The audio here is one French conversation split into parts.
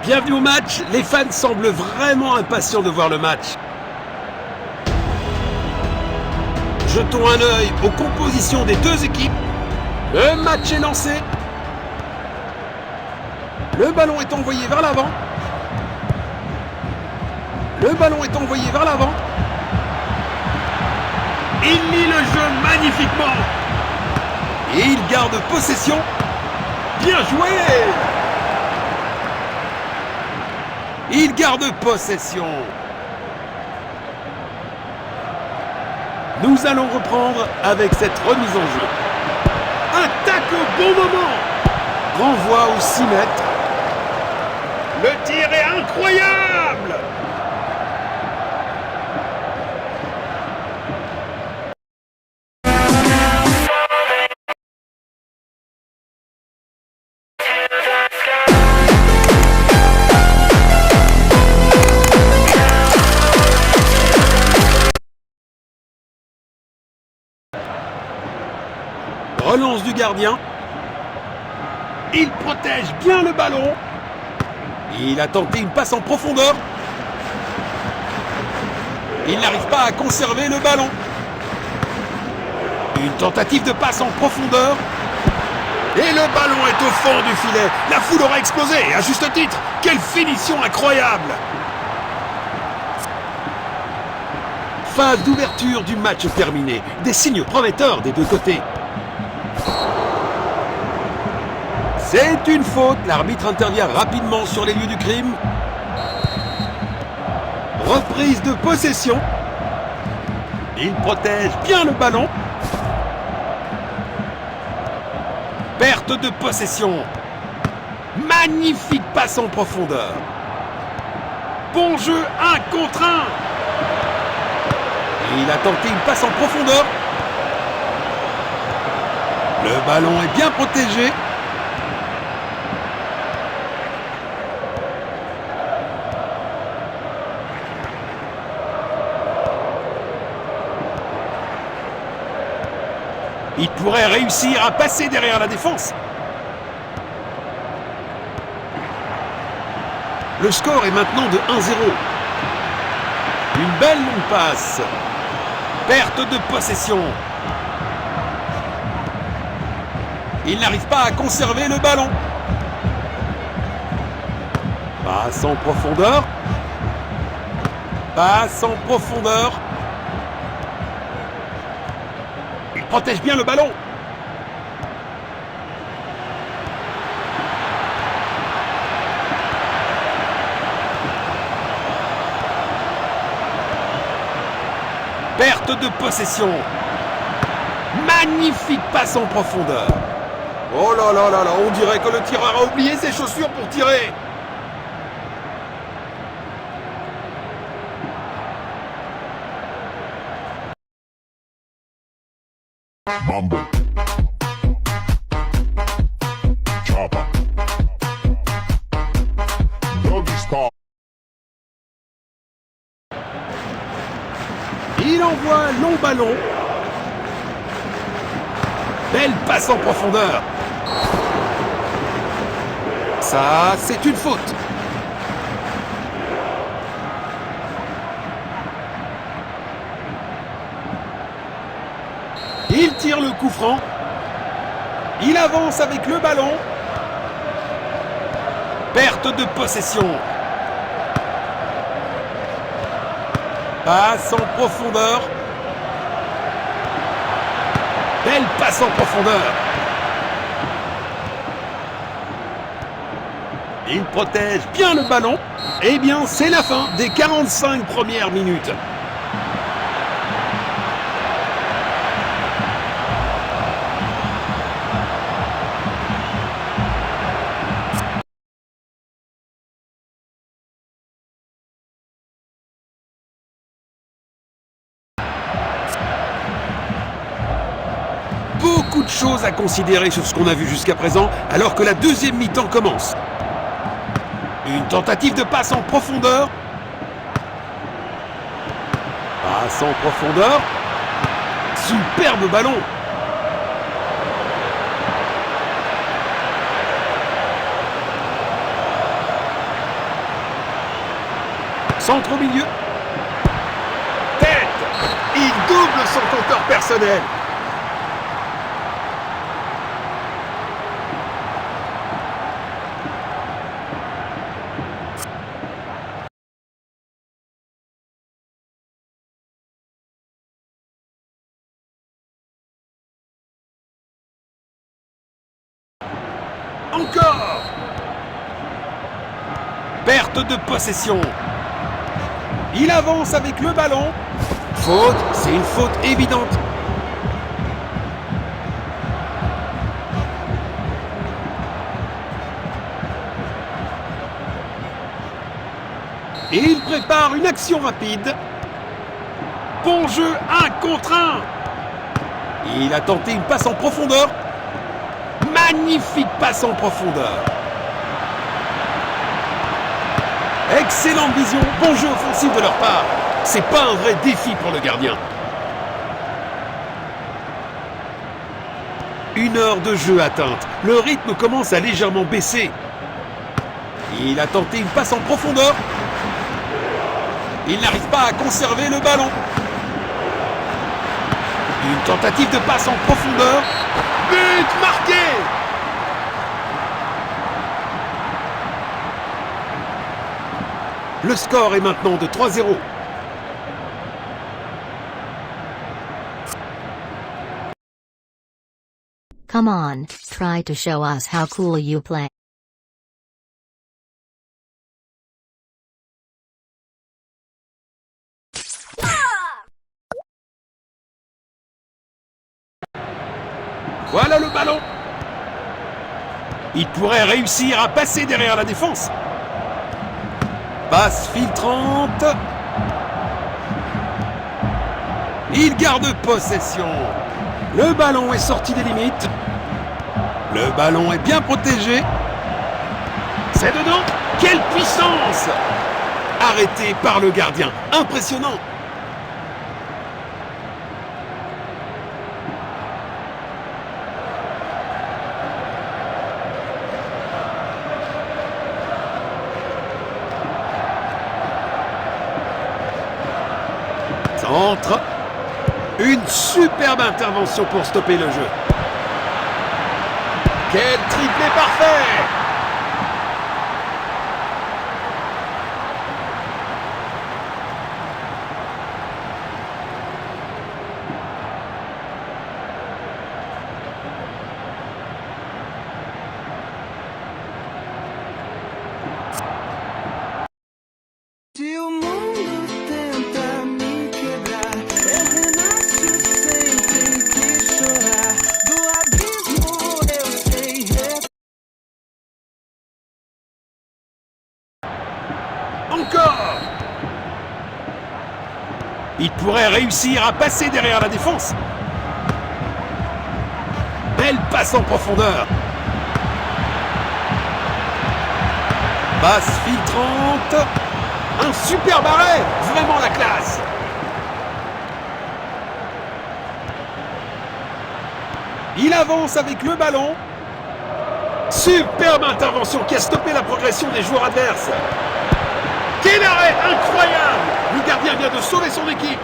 Bienvenue au match, les fans semblent vraiment impatients de voir le match. Jetons un œil aux compositions des deux équipes. Le match est lancé. Le ballon est envoyé vers l'avant. Le ballon est envoyé vers l'avant. Il lit le jeu magnifiquement. Et il garde possession. Bien joué! Il garde possession. Nous allons reprendre avec cette remise en jeu. Attaque au bon moment. Renvoi aux 6 mètres. Le tir est incroyable. Relance du gardien. Il protège bien le ballon. Il a tenté une passe en profondeur. Il n'arrive pas à conserver le ballon. Une tentative de passe en profondeur. Et le ballon est au fond du filet. La foule aura explosé, à juste titre. Quelle finition incroyable! Phase d'ouverture du match terminée. Des signes prometteurs des deux côtés. C'est une faute. L'arbitre intervient rapidement sur les lieux du crime. Reprise de possession. Il protège bien le ballon. Perte de possession. Magnifique passe en profondeur. Bon jeu 1 contre 1. Il a tenté une passe en profondeur. Le ballon est bien protégé. Il pourrait réussir à passer derrière la défense. Le score est maintenant de 1-0. Une belle longue passe. Perte de possession. Il n'arrive pas à conserver le ballon. Passe en profondeur. Passe en profondeur. Il protège bien le ballon. Perte de possession. Magnifique passe en profondeur. Oh là là là là, on dirait que le tireur a oublié ses chaussures pour tirer. Mambo. Chopper. Doggy style. Il envoie un long ballon. Belle passe en profondeur. Ça, c'est une faute. Il tire le coup franc. Il avance avec le ballon. Perte de possession. Passe en profondeur. Belle passe en profondeur. Il protège bien le ballon. Eh bien, c'est la fin des 45 premières minutes. Beaucoup de choses à considérer sur ce qu'on a vu jusqu'à présent, alors que la deuxième mi-temps commence. Une tentative de passe en profondeur. Passe en profondeur. Superbe ballon. Centre au milieu. Tête. Il double son compteur personnel. Encore. Perte de possession. Il avance avec le ballon. Faute, c'est une faute évidente. Et il prépare une action rapide. Bon jeu, 1 contre 1. Il a tenté une passe en profondeur. Magnifique passe en profondeur. Excellente vision, bon jeu offensif de leur part. C'est pas un vrai défi pour le gardien. 1 heure de jeu atteinte. Le rythme commence à légèrement baisser. Il a tenté une passe en profondeur. Il n'arrive pas à conserver le ballon. Une tentative de passe en profondeur. But marqué! Le score est maintenant de 3-0. Come on, try to show us how cool you play. Voilà le ballon. Il pourrait réussir à passer derrière la défense. Passe filtrante. Il garde possession. Le ballon est sorti des limites. Le ballon est bien protégé. C'est dedans. Quelle puissance! Arrêté par le gardien. Impressionnant. Centre. Une superbe intervention pour stopper le jeu. Quel triplé parfait! Se o mundo tenta me quebrar, eu renasço sem ter que chorar. Do abismo eu sei. Encore! Il pourrait réussir à passer derrière la défense. Belle passe en profondeur. Passe filtrante. Un superbe arrêt. Vraiment la classe. Il avance avec le ballon. Superbe intervention qui a stoppé la progression des joueurs adverses. Quel arrêt incroyable! Le gardien vient de sauver son équipe.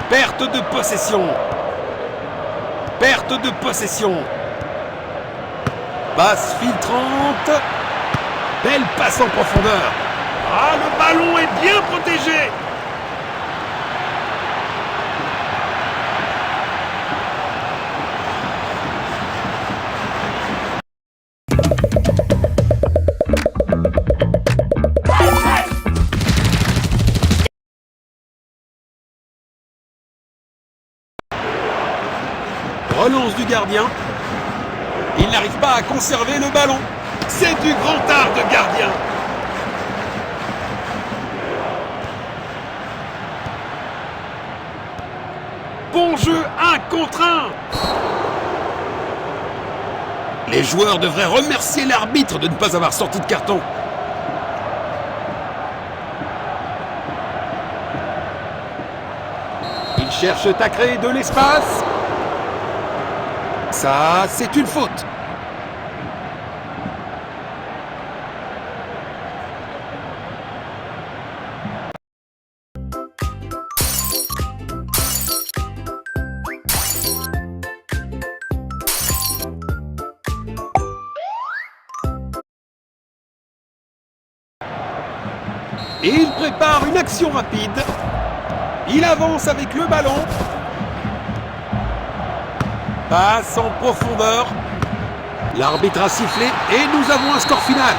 Perte de possession. Perte de possession. Passe filtrante. Belle passe en profondeur. Ah, le ballon est bien protégé. Relance du gardien. Il n'arrive pas à conserver le ballon. C'est du grand art de gardien. Bon jeu, 1 contre 1. Les joueurs devraient remercier l'arbitre de ne pas avoir sorti de carton. Ils cherchent à créer de l'espace. Ça, c'est une faute. Et il prépare une action rapide. Il avance avec le ballon. Passe en profondeur. L'arbitre a sifflé et nous avons un score final.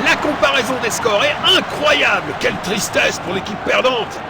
La comparaison des scores est incroyable. Quelle tristesse pour l'équipe perdante.